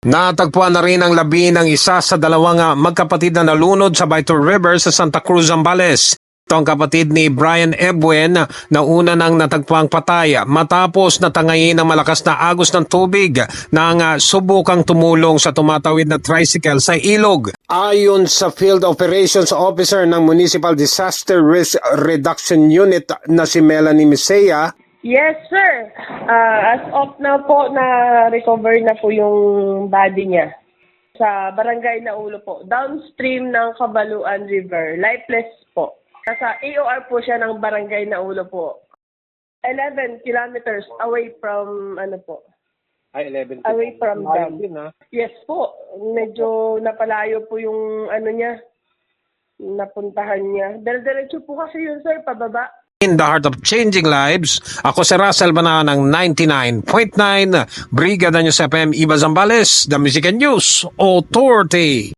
Natagpuan na rin ang labi ng isa sa dalawang magkapatid na nalunod sa Baito River sa Santa Cruz, Zambales. Ito ang kapatid ni Brian Ebuen na una nang natagpuang patay matapos natangayin ng malakas na agos ng tubig nang subukang tumulong sa tumatawid na tricycle sa ilog. Ayon sa Field Operations Officer ng Municipal Disaster Risk Reduction Unit na si Melanie Misea, Yes, sir. As of now po, na-recover na po yung body niya sa Barangay Naulo po. Downstream ng Cabaluan River. Lifeless po. Nasa AOR po siya ng Barangay Naulo po. 11 kilometers away from, ay 11 away from dam. din, Yes po. Medyo napalayo po yung niya, napuntahan niya. Diretso po kasi yun, sir, pababa. In the heart of changing lives, ako si Russell Banana ng 99.9 Brigada News FM Iba Zambales, The Music and News Authority.